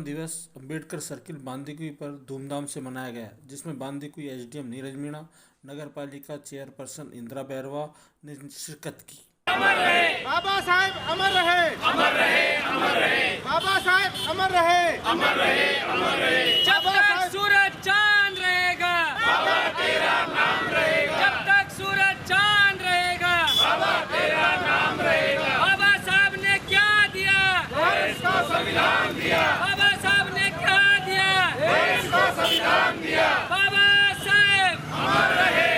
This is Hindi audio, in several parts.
दिवस अंबेडकर सर्किल बांदीकुई पर धूमधाम से मनाया गया, जिसमें बांदीकुई एसडीएम नीरज मीणा, नगर पालिका चेयरपर्सन इंदिरा बैरवा ने शिरकत की। अमर रहे बाबा साहेब, अमर रहे, अमर रहे, अमर रहे बाबा साहेब, अमर रहे, अमर रहे, अमर रहे। जब तक सूरज चांद रहेगा बाबा तेरा नाम रहेगा, जब तक सूरज चांद रहेगा बाबा तेरा नाम रहेगा। बाबा साहब ने क्या दिया, देश को संविधान दिया, बाबा साहब ने क्या दिया, देश को संविधान दिया। बाबा साहेब अमर रहे,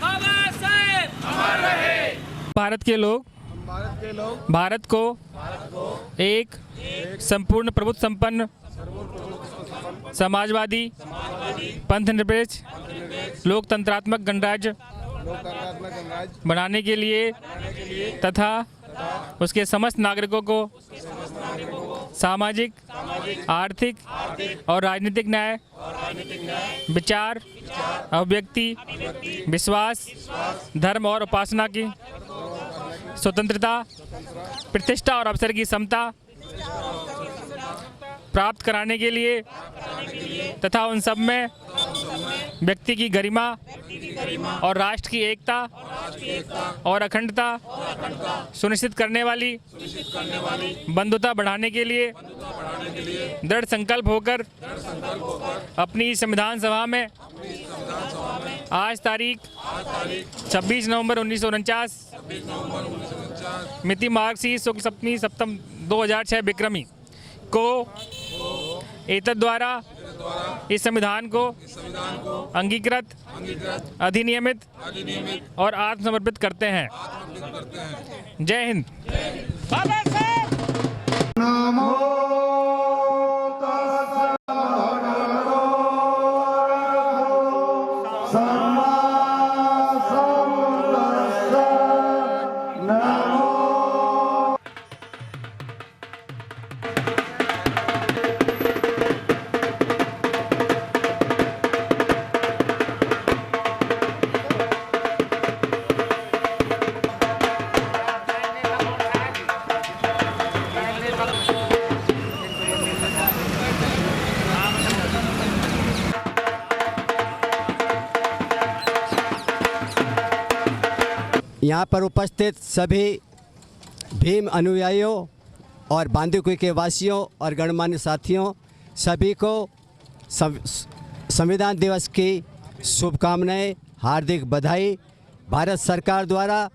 बाबा साहेब अमर रहे। भारत के लोग भारत को एक संपूर्ण प्रभुत्व संपन्न समाजवादी पंथ निरपेक्ष लोकतंत्रात्मक गणराज्य बनाने के लिए तथा उसके समस्त नागरिकों को सामाजिक, आर्थिक और राजनीतिक न्याय, विचार, अभिव्यक्ति, विश्वास, धर्म और उपासना की स्वतंत्रता, प्रतिष्ठा और अवसर की समता प्राप्त कराने के लिए तथा उन सब में व्यक्ति की गरिमा और राष्ट्र की एकता और अखंडता सुनिश्चित करने वाली बंधुता बढ़ाने के लिए दृढ़ संकल्प होकर अपनी संविधान सभा में आज तारीख 26 नवंबर 1949 मिति मार्गशीर शुक्ल सप्तमी सप्तम 2006 विक्रमी को एतद द्वारा इस संविधान को अंगीकृत, अधिनियमित और आत्मसमर्पित करते हैं। जय हिंद। यहाँ पर उपस्थित सभी भीम अनुयायियों और बांदीकुई के वासियों और गणमान्य साथियों, सभी को संविधान दिवस की शुभकामनाएं, हार्दिक बधाई। भारत सरकार द्वारा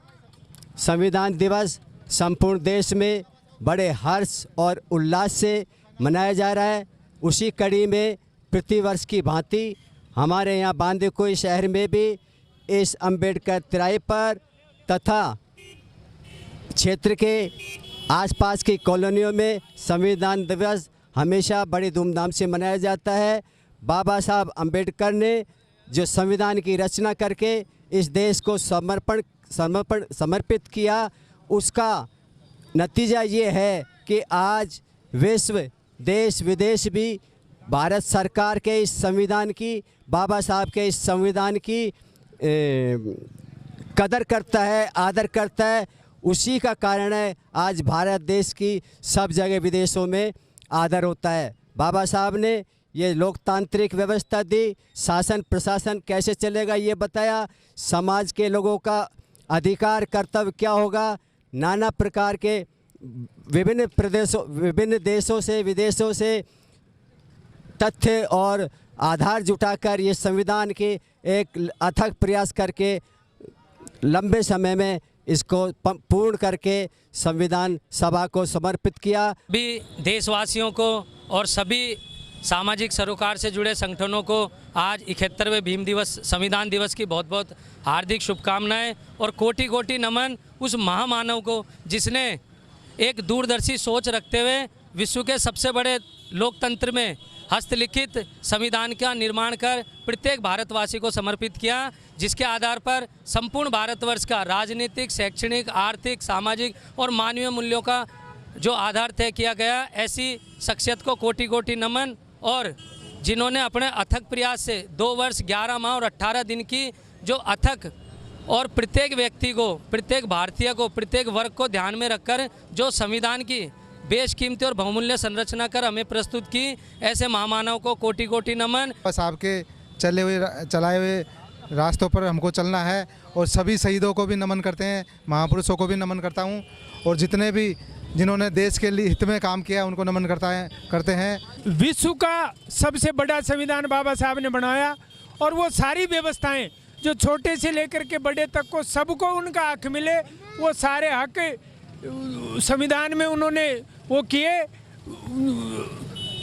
संविधान दिवस संपूर्ण देश में बड़े हर्ष और उल्लास से मनाया जा रहा है। उसी कड़ी में प्रतिवर्ष की भांति हमारे यहाँ बांदीकुई शहर में भी इस अंबेडकर तिराहे पर तथा क्षेत्र के आसपास की कॉलोनियों में संविधान दिवस हमेशा बड़ी धूमधाम से मनाया जाता है। बाबा साहब अंबेडकर ने जो संविधान की रचना करके इस देश को समर्पित किया, उसका नतीजा ये है कि आज विश्व, देश विदेश भी भारत सरकार के इस संविधान की, बाबा साहब के इस संविधान की कदर करता है, आदर करता है। उसी का कारण है आज भारत देश की सब जगह विदेशों में आदर होता है। बाबा साहब ने ये लोकतांत्रिक व्यवस्था दी, शासन प्रशासन कैसे चलेगा ये बताया, समाज के लोगों का अधिकार कर्तव्य क्या होगा, नाना प्रकार के विभिन्न देशों से विदेशों से तथ्य और आधार जुटाकर ये संविधान के एक अथक प्रयास करके लंबे समय में इसको पूर्ण करके संविधान सभा को समर्पित किया। भी देशवासियों को और सभी सामाजिक सरोकार से जुड़े संगठनों को आज 71वें भीम दिवस, संविधान दिवस की बहुत बहुत हार्दिक शुभकामनाएं और कोटि कोटि नमन उस महामानव को जिसने एक दूरदर्शी सोच रखते हुए विश्व के सबसे बड़े लोकतंत्र में हस्तलिखित संविधान का निर्माण कर प्रत्येक भारतवासी को समर्पित किया, जिसके आधार पर संपूर्ण भारतवर्ष का राजनीतिक, शैक्षणिक, आर्थिक, सामाजिक और मानवीय मूल्यों का जो आधार तय किया गया। ऐसी शख्सियत को कोटि कोटि नमन, और जिन्होंने अपने अथक प्रयास से 2 वर्ष 11 माह और 18 दिन की जो अथक और प्रत्येक व्यक्ति को, प्रत्येक भारतीय को, प्रत्येक वर्ग को ध्यान में रखकर जो संविधान की बेशकीमती और बहुमूल्य संरचना कर हमें प्रस्तुत की। ऐसे महामानव को कोटि कोटि नमन। बस आपके चलाए हुए रास्तों पर हमको चलना है और सभी शहीदों को भी नमन करते हैं, महापुरुषों को भी नमन करता हूँ और जितने भी जिन्होंने देश के लिए हित में काम किया उनको नमन करते हैं। विश्व का सबसे बड़ा संविधान बाबा साहब ने बनाया और वो सारी व्यवस्थाएं जो छोटे से लेकर के बड़े तक को सबको उनका हक मिले, वो सारे हक संविधान में उन्होंने वो किए,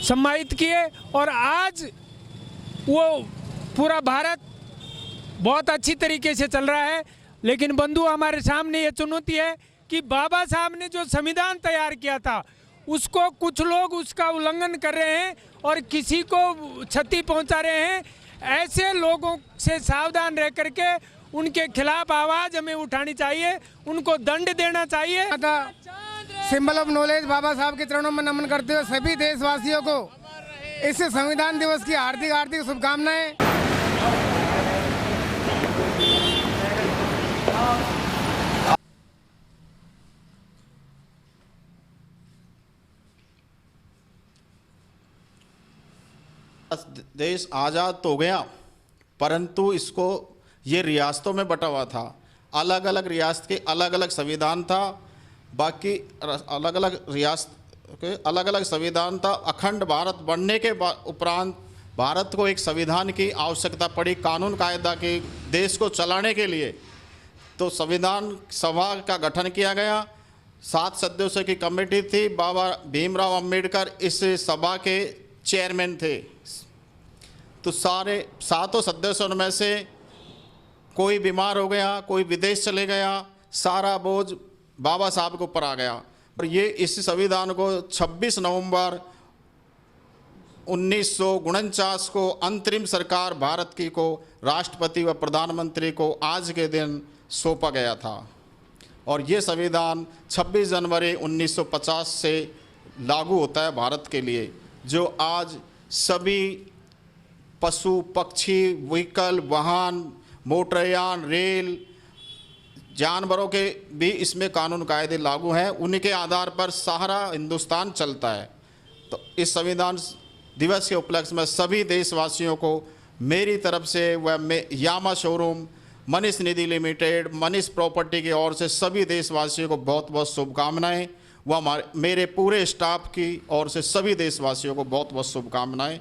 सम्मानित किए। और आज वो पूरा भारत बहुत अच्छी तरीके से चल रहा है। लेकिन बंधु, हमारे सामने ये चुनौती है कि बाबा साहब ने जो संविधान तैयार किया था उसको कुछ लोग उसका उल्लंघन कर रहे हैं और किसी को क्षति पहुंचा रहे हैं। ऐसे लोगों से सावधान रह करके उनके खिलाफ आवाज़ हमें उठानी चाहिए, उनको दंड देना चाहिए। सिंबल ऑफ नॉलेज बाबा साहब के चरणों में नमन करते हुए सभी देशवासियों को इस संविधान दिवस की हार्दिक हार्दिक शुभकामनाएं। देश आज़ाद तो हो गया, परंतु इसको ये रियासतों में बटा हुआ था। अलग अलग रियासत के अलग अलग संविधान था, बाकी अलग अलग रियासत के अलग अलग संविधान था। अखंड भारत बनने के उपरांत भारत को एक संविधान की आवश्यकता पड़ी, कानून कायदा के देश को चलाने के लिए। तो संविधान सभा का गठन किया गया, 7 सदस्यों की कमेटी थी। बाबा भीमराव अंबेडकर इस सभा के चेयरमैन थे। तो सारे 7 सदस्यों में से कोई बीमार हो गया, कोई विदेश चले गया, सारा बोझ बाबा साहब के ऊपर आ गया। और ये इस संविधान को 26 नवंबर 1949 को अंतरिम सरकार भारत की को राष्ट्रपति व प्रधानमंत्री को आज के दिन सौंपा गया था। और ये संविधान 26 जनवरी 1950 से लागू होता है भारत के लिए, जो आज सभी पशु पक्षी व्हीकल वाहन मोटरयान रेल जानवरों के भी इसमें कानून कायदे लागू हैं। उन्हीं के आधार पर सारा हिंदुस्तान चलता है। तो इस संविधान दिवस के उपलक्ष्य में सभी देशवासियों को मेरी तरफ से व यामा शोरूम, मनीष निधि लिमिटेड, मनीष प्रॉपर्टी की ओर से सभी देशवासियों को बहुत बहुत शुभकामनाएं। व मेरे पूरे स्टाफ की ओर से सभी देशवासियों को बहुत बहुत शुभकामनाएं।